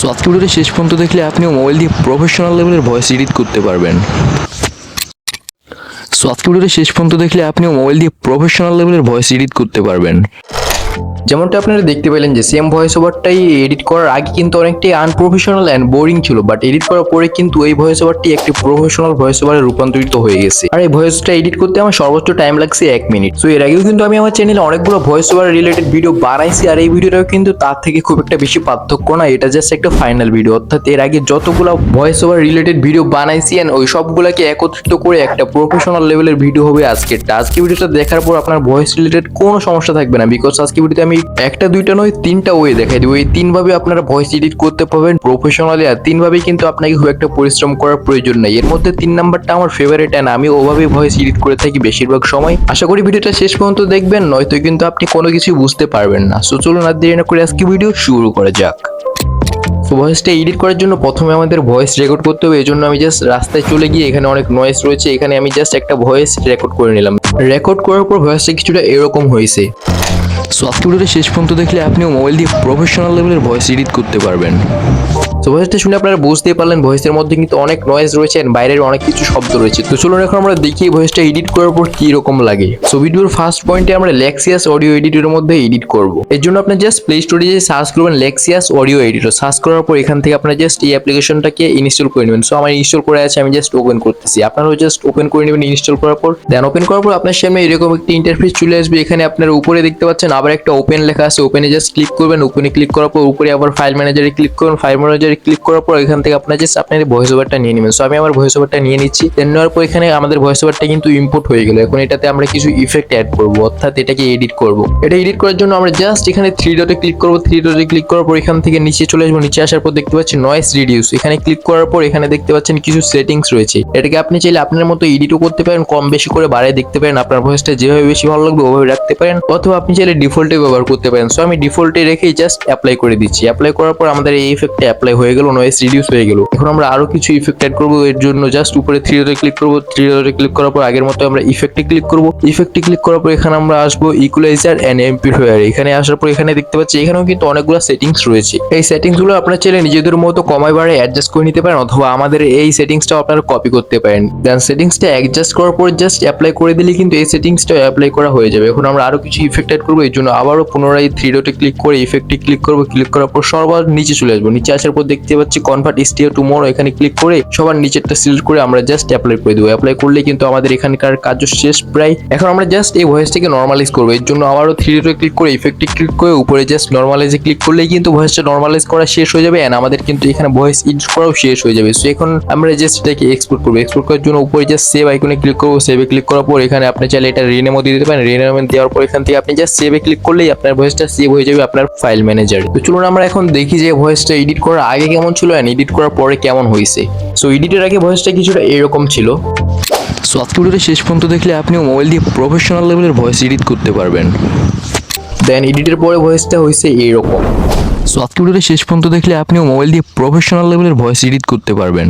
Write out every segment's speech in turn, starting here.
So আজকে ভিডিওটা শেষ পর্যন্ত দেখলে আপনিও মোবাইল দিয়ে প্রফেশনাল লেভেলের ভয়েস এডিট করতে পারবেন। সো আজকে ভিডিওটা শেষ পর্যন্ত দেখলে আপনিও মোবাইল দিয়ে প্রফেশনাল লেভেলের ভয়েস এডিট করতে পারবেন। যেমনটা আপনারা দেখতে পেলেন যে সেম ভয়েস ওভারটাই এডিট করার আগে কিন্তু অনেকটাই আনপ্রফেশনাল অ্যান্ড বোরিং ছিল, বাট এডিট করার পরে কিন্তু এই ভয়েস ওভারটি একটি প্রফেশনাল ভয়েস ওভারে রূপান্তরিত হয়ে গেছে। আর এই ভয়েসটা এডিট করতে আমার সর্বোচ্চ টাইম লাগছে 1 মিনিট। সো এর আগেও কিন্তু আমি আমার চ্যানেলে অনেকগুলো ভয়েস ওভার রিলেটেড ভিডিও বানাইছি, আর এই ভিডিওটাও কিন্তু তার থেকে খুব একটা বেশি পার্থক্য না, এটা জাস্ট একটা ফাইনাল ভিডিও। অর্থাৎ এর আগে যতগুলো ভয়েস ওভার রিলেটেড ভিডিও বানাইছি এন্ড ওই সবগুলোকে একত্রিত করে একটা প্রফেশনাল লেভেলের ভিডিও হবে আজকেরটা। আজকে ভিডিওটা দেখার পর আপনার ভয়েস রিলেটেড কোনো সমস্যা থাকবে না, বিকজ আজকে ভিডিওতে আমি একটা দুইটা নয় 3টা ওয়ে দেখাই দিব। এই 3 ভাবে আপনারা ভয়েস এডিট করতে পারবেন প্রফেশনালি, আর 3 ভাবেই কিন্তু আপনাকে খুব একটা পরিশ্রম করার প্রয়োজন নেই। এর মধ্যে 3 নাম্বারটা আমার ফেভারিট এন্ড আমি ওভাবেই ভয়েস এডিট করে থাকি বেশিরভাগ সময়। আশা করি ভিডিওটা শেষ পর্যন্ত দেখবেন, নয়তো কিন্তু আপনি কোনো কিছু বুঝতে পারবেন না। সো চলুন আর দেরি না করে আজকে ভিডিও শুরু করা যাক। সো ভয়েসটা এডিট করার জন্য প্রথমে আমাদের ভয়েস রেকর্ড করতে হবে। এই জন্য আমি জাস্ট রাস্তায় চলে গিয়ে এখানে অনেক নয়েজ রয়েছে, এখানে আমি জাস্ট একটা ভয়েস রেকর্ড করে নিলাম। রেকর্ড করার পর ভয়েসটা কিছুটা এরকম হয়েছে। সো আজকে ভিডিওটা শেষ পর্যন্ত দেখলে আপনিও মোবাইল দিয়ে প্রফেশনাল লেভেলের ভয়েস এডিট করতে পারবেন। সো ভয়েসটা শুনে আপনারা বুঝতেই পারলেন ভয়েসের মধ্যে কিন্তু অনেক নয়েজ রয়েছে এন্ড বাইরের অনেক কিছু শব্দ রয়েছে। তো চলুন এখন আমরা দেখি ভয়েসটা এডিট করার পর কি রকম লাগে। সো ভিডিওর ফার্স্ট পয়েন্টে আমরা লেক্সিয়াস অডিও এডিটরের মধ্যে এডিট করব। এর জন্য আপনি জাস্ট প্লে স্টোরে যে সার্চ করবেন লেক্সিয়াস অডিও এডিটর। সার্চ করার পর এখান থেকে আপনারা জাস্ট এই অ্যাপ্লিকেশনটাকে ইনস্টল করে নেবেন। সো আমার ইনস্টল করে আছে, আমি জাস্ট ওপেন করতেছি। আপনারাও জাস্ট ওপেন করে নেবেন ইনস্টল করার পর। দেন ওপেন করার পর আপনার সামনে এরকম একটি ইন্টারফেস চলে আসবে। এখানে আপনারা উপরে দেখতে পাচ্ছেন আবার একটা ওপেন লেখা আছে, ওপেনে জাস্ট ক্লিক করবেন। ওপেনে ক্লিক করার পর উপরে আবার ফাইল ম্যানেজারে ক্লিক করবেন। ফাইল ম্যানেজারে ক্লিক করার পর এখান থেকে আপনারা জাস্ট আপনার ভয়েস ওভারটা নিয়ে নেবেন। সো আমি আমার ভয়েস ওভারটা নিয়ে নিচ্ছি। দেন নেওয়ার পর এখানে আমাদের ভয়েস ওভারটা কিন্তু ইম্পোর্ট হয়ে গেল। এখন এটাতে আমরা কিছু ইফেক্ট অ্যাড করব, অর্থাৎ এটাকে এডিট করব। এটা এডিট করার জন্য আমরা জাস্ট এখানে 3 ডটে ক্লিক করব। 3 ডটে ক্লিক করার পর এখান থেকে নিচে চলে আসবো। নিচে আসার পর দেখতে পাচ্ছি নয়েজ রিডিউস। এখানে ক্লিক করার পর এখানে দেখতে পাচ্ছেন কিছু সেটিংস রয়েছে। এটাকে আপনি চাইলে আপনার মতো এডিটও করতে পারেন, কম বেশি করে বাড়ায় দেখতে পারেন। আপনার ভয়েসটা যেভাবে বেশি ভালো লাগবে ওভাবে রাখতে পারেন, অথবা আপনি চাইলে ডিফল্টে ব্যবহার করতে পারেন। সো আমি ডিফল্টে রেখেই জাস্ট অ্যাপ্লাই করে দিচ্ছি। অ্যাপ্লাই করার পর আমাদের এই ইফেক্টটা অ্যাপ্লাই হয়ে গেল, নয়েজ রিডিউস হয়ে গেল। এখন আমরা আরো কিছু ইফেক্ট অ্যাড করব। এর জন্য জাস্ট উপরে 3 ডটে ক্লিক করব। 3 ডটে ক্লিক করার পর আগের মতো আমরা ইফেক্টে ক্লিক করব। ইফেক্টে ক্লিক করার পর এখানে আমরা আসবো ইকুয়ালাইজার এন্ড এমপ্লিফায়ার। এখানে আসার পর এখানে দেখতে পাচ্ছি এখানেও কিন্তু অনেকগুলো সেটিংস রয়েছে। এই সেটিংস গুলো আপনারা চাইলে নিজেদের মতো কমায় বাড়ায় অ্যাডজাস্ট করে নিতে পারেন, অথবা আমাদের এই সেটিংসটাও আপনারা কপি করতে পারেন। দেন সেটিংসটা অ্যাডজাস্ট করার পর জাস্ট অ্যাপ্লাই করে দিলে কিন্তু এই সেটিংসটাও অ্যাপ্লাই করা হয়ে যাবে। এখন আমরা আরো কিছু ইফেক্ট অ্যাড করব। এর জন্য আবারও পুনরায় 3 ডটে ক্লিক করে ইফেক্টে ক্লিক করব। ক্লিক করার পর সবার নিচে চলে আসবো। নিচে আসার পর দেখতে পাচ্ছি কনভার্ট স্টিরিও টু মোনো। এখানে ক্লিক করে সবার নিচেরটা সিলেক্ট করে আমরা জাস্ট অ্যাপ্লাই করে দেবো। অ্যাপ্লাই করলে কিন্তু আমাদের এখানকার কাজ শেষ প্রায়। এখন আমরা জাস্ট এই ভয়েসটাকে নরমালাইজ করবো। এর জন্য আবারও 3 ডটে ক্লিক করে ইফেক্টে ক্লিক করে উপরে জাস্ট নরমালাইজে ক্লিক করলেই কিন্তু ভয়েসটা নরমালাইজ করা শেষ হয়ে যাবে এন্ড আমাদের কিন্তু এখানে ভয়েস এডিট করাও শেষ হয়ে যাবে। সো এখন আমরা জাস্ট এটাকে এক্সপোর্ট করবো। এক্সপোর্ট করার জন্য উপরে জাস্ট সেভ আইকনে ক্লিক করবো। সেভে ক্লিক করার পর এখানে আপনি চাইলে এটা রিনেমও দিয়ে দিতে পারেন। রিনেম দেওয়ার পর এখান থেকে আপনি জাস্ট সেভে ক্লিক করলেই আপনার ভয়েসটা সেভ হয়ে যাবে আপনার ফাইল ম্যানেজারে। তো চলুন আমরা এখন দেখি যে ভয়েসটা এডিট করার আগে কেমন ছিল এন্ড এডিট করার পরে কেমন হয়েছে। সো এডিটের আগে ভয়েসটা কিছুটা এরকম ছিল। সো আজকে ভিডিওটা শেষ পর্যন্ত দেখলে আপনিও মোবাইল দিয়ে প্রফেশনাল লেভেলের ভয়েস এডিট করতে পারবেন। দেন এডিটের পরে ভয়েসটা হয়েছে এইরকম। সো আজকে ভিডিওটা শেষ পর্যন্ত দেখলে আপনিও মোবাইল দিয়ে প্রফেশনাল লেভেলের ভয়েস এডিট করতে পারবেন।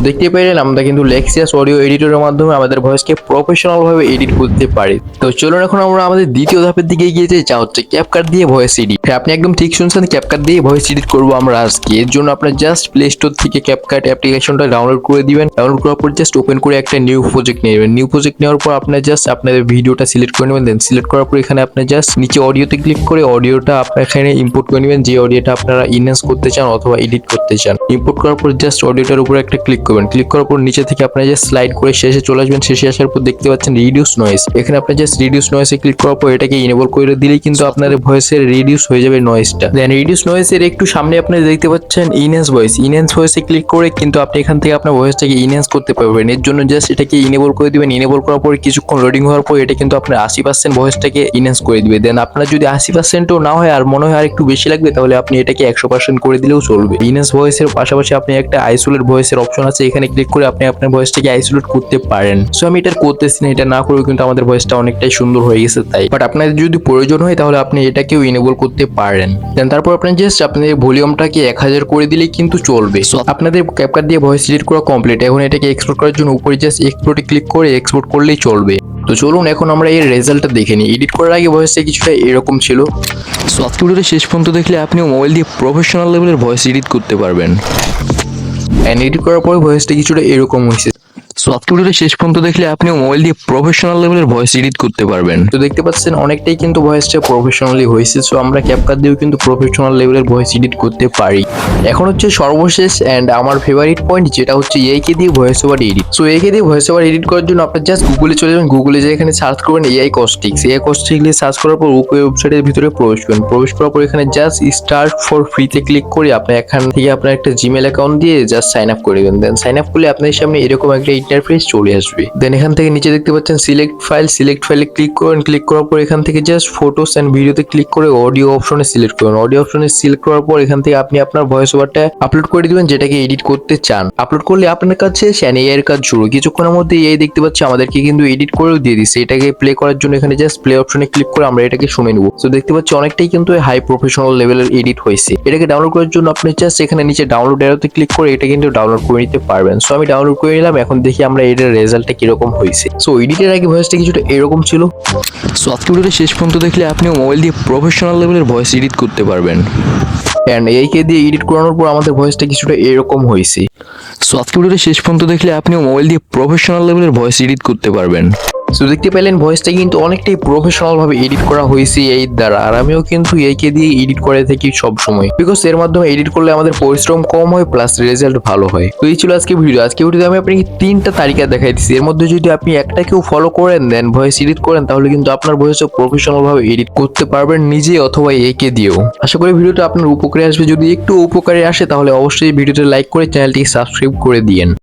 দেখতে পেলেন আমরা কিন্তু লেক্সিয়াস অডিও এডিটরের মাধ্যমে আমাদের ভয়েসকে প্রফেশনাল ভাবে এডিট করতে পারি। তো চলুন এখন আমরা আমাদের দ্বিতীয় ধাপের দিকে এগিয়ে যাই, যা হচ্ছে ক্যাপকাট দিয়ে ভয়েস এডিট। আপনি একদম ঠিক শুনছেন, ক্যাপকাট দিয়ে ভয়েস এডিট করবো আমরা আজকে। এর জন্য আপনার জাস্ট প্লে স্টোর থেকে ক্যাপকাট অ্যাপ্লিকেশনটা ডাউনলোড করে দিবেন। ডাউনলোড করার পর জাস্ট ওপেন করে একটা নিউ প্রজেক্ট নিয়ে নেবেন। নিউ প্রজেক্ট নেওয়ার পর আপনার জাস্ট আপনাদের ভিডিওটা সিলেক্ট করে নেবেন। দেন সিলেক্ট করার পর এখানে আপনি জাস্ট নিচে অডিওতে ক্লিক করে অডিওটা আপনার এখানে ইম্পোর্ট করে নেবেন, যে অডিওটা আপনারা ইনহ্যান্স করতে চান অথবা এডিট করতে চান। ইম্পোর্ট করার পর জাস্ট অডিওটার উপরে একটা ক্লিক করবেন। ক্লিক করার পর নিচে থেকে আপনারা জাস্ট স্লাইড করে শেষে চলে আসবেন। শেষে আসার পর দেখতে পাচ্ছেন রিডিউস নয়েজ। এখানে আপনি জাস্ট রিডিউস নয়েজে ক্লিক করার পর এটাকে ইনেবল করে দিলেই কিন্তু আপনাদের ভয়েসের রিডিউস হয়ে যাবে নয়েজটা। দেন রিডিউস নয়েজের একটু সামনে আপনি দেখতে পাচ্ছেন ইনহ্যান্স ভয়েস। ইনহ্যান্স ভয়েসে ক্লিক করে কিন্তু আপনি এখান থেকে আপনার ভয়েসটাকে ইনহ্যান্স করতে পারবেন। এর জন্য জাস্ট এটাকে ইনেবল করে দিবেন। ইনেবল করার পর কিছুক্ষণ লোডিং হওয়ার পর এটা কিন্তু আপনার 80% ভয়েসটাকে ইনহ্যান্স করে দিবে। দেন আপনার যদি 80%ও না হয় আর মনে হয় আর একটু বেশি লাগবে, তাহলে আপনি এটাকে 100% করে দিলেও চলবে। ইনহ্যান্স ভয়েসের পাশাপাশি আপনি একটা আইসোলেট ভয়েসের অপশন আছে, এখানে ক্লিক করে আপনি আপনার ভয়েসটাকে আইসোলেট করতে পারেন। সো আমি এটা করতেছি না, এটা না করেও কিন্তু আমাদের ভয়েসটা অনেকটাই সুন্দর হয়ে গেছে তাই। বাট আপনাদের যদি প্রয়োজন হয় তাহলে আপনি এটাকেও ইনেবল করতে পারেন। দেন তারপর আপনি জাস্ট আপনাদের ভলিউমটাকে 1000 করে দিলেই কিন্তু চলবে। সো আপনাদের ক্যাপকাট দিয়ে ভয়েস এডিট করা কমপ্লিট। এখন এটাকে এক্সপোর্ট করার জন্য উপরে জাস্ট এক্সপোর্টে ক্লিক করে এক্সপোর্ট করলেই চলবে। তো চলুন এখন আমরা এর রেজাল্টটা দেখে নিই। এডিট করার আগে ভয়েসটা কিছুটা এরকম ছিল। সো আজকে ভিডিওটা শেষ পর্যন্ত দেখলে আপনিও মোবাইল দিয়ে প্রফেশনাল লেভেলের ভয়েস এডিট করতে পারবেন। অ্যান্ড এডিট করার পরে ভয়েসটা কিছুটা এরকম হয়েছে। সো আজকে ভিডিওটা শেষ পর্যন্ত দেখলে আপনিও মোবাইল দিয়ে প্রফেশনাল লেভেলের ভয়েস এডিট করতে পারবেন। তো দেখতে পাচ্ছেন অনেকটাই কিন্তু ভয়েসটা প্রফেশনালি হয়েছে। সো আমরা ক্যাপকাট দিয়েও কিন্তু প্রফেশনাল লেভেলের ভয়েস এডিট করতে পারি। এখন হচ্ছে সর্বশেষ অ্যান্ড আমার ফেভারিট পয়েন্ট, যেটা হচ্ছে এআইকে দিয়ে ভয়েস ওভার এডিট। সো এআইকে দিয়ে ভয়েস ওভার এডিট করার জন্য আপনার জাস্ট গুগলে চলে যাবেন। গুগলে যে এখানে সার্চ করবেন এআই কস্টিক্স লিখে সার্চ করার পর ওয়েবসাইটের ভিতরে প্রবেশ করবেন। প্রবেশ করার পর এখানে জাস্ট স্টার্ট ফর ফ্রিতে ক্লিক করে আপনি এখান থেকে আপনার একটা জিমেল অ্যাকাউন্ট দিয়ে জাস্ট সাইন আপ করে দেবেন। দেন সাইন আপ করলে আপনার সামনে এরকম একটা ইন্টারফেস চলে আসবে। দেন এখান থেকে নিচে দেখতে পাচ্ছেন সিলেক্ট ফাইলে ক্লিক করেন। ক্লিক করার পর এখান থেকে জাস্ট ফটোস এন্ড ভিডিওতে ক্লিক করে অডিও অপশনে সিলেক্ট করুন। অডিও অপশনে সিলেক্ট করার পর এখান থেকে আপনি আপনার ভয়েস ওভারটা আপলোড করে দিবেন, যেটাকে এডিট করতে চান। আপলোড করলে আপনার কাছে এআই এর কাজ শুরু। কিছুক্ষণের মধ্যে এই দেখতে পাচ্ছি আমাদেরকে কিন্তু এডিট করেও দিয়ে দিচ্ছে। এটাকে প্লে করার জন্য এখানে জাস্ট প্লে অপশনে ক্লিক করে আমরা এটাকে শুনে নেব। তো দেখতে পাচ্ছি অনেকটাই কিন্তু হাই প্রফেশনাল লেভেলের এডিট হয়েছে। এটাকে ডাউনলোড করার জন্য আপনি জাস্ট এখানে নিচে ডাউনলোড অ্যারোতে ক্লিক করে এটা কিন্তু ডাউনলোড করে নিতে পারবেন। সো আমি ডাউনলোড করে নিলাম। এখন দেখি আমরা এটার রেজাল্টটা কিরকম হয়েছে। সো এডিটের আগে ভয়েসটা কিছুটা এরকম ছিল। সো আজকে ভিডিওটা শেষ পর্যন্ত দেখলে আপনিও মোবাইল দিয়ে প্রফেশনাল লেভেলের ভয়েস এডিট করতে পারবেন। অ্যান্ড এইকে দিয়ে এডিট করানোর পর আমাদের ভয়েসটা কিছুটা এরকম হয়েছে। সো আজকে ভিডিওটা শেষ পর্যন্ত দেখলে আপনিও মোবাইল দিয়ে প্রফেশনাল লেভেলের ভয়েস এডিট করতে পারবেন। সো দেখতে পেলেন ভয়েসটা কিন্তু অনেকটাই প্রফেশনাল ভাবে এডিট করা হয়েছে এই দ্বারা। আর আমিও কিন্তু এইকে দিয়ে এডিট করে থাকি সব সময়, বিকজ এর মাধ্যমে এডিট করলে আমাদের পরিশ্রম কম হয় প্লাস রেজাল্ট ভালো হয়। তো এই ছিল আজকে ভিডিও। আজকে ভিডিওতে আমি আপনাকে 3টা তালিকা দেখাই দিচ্ছি। এর মধ্যে যদি আপনি একটাকেও ফলো করেন দেন ভয়েস এডিট করেন, তাহলে কিন্তু আপনার ভয়েসও প্রফেশনাল ভাবে এডিট করতে পারবেন নিজে অথবা এইকে দিয়েও। আশা করি ভিডিওটা আপনার উপকারে আসবে। যদি একটু উপকারে আসে তাহলে অবশ্যই ভিডিওতে লাইক করে চ্যানেলটিকে সাবস্ক্রাইব করে দিয়েন।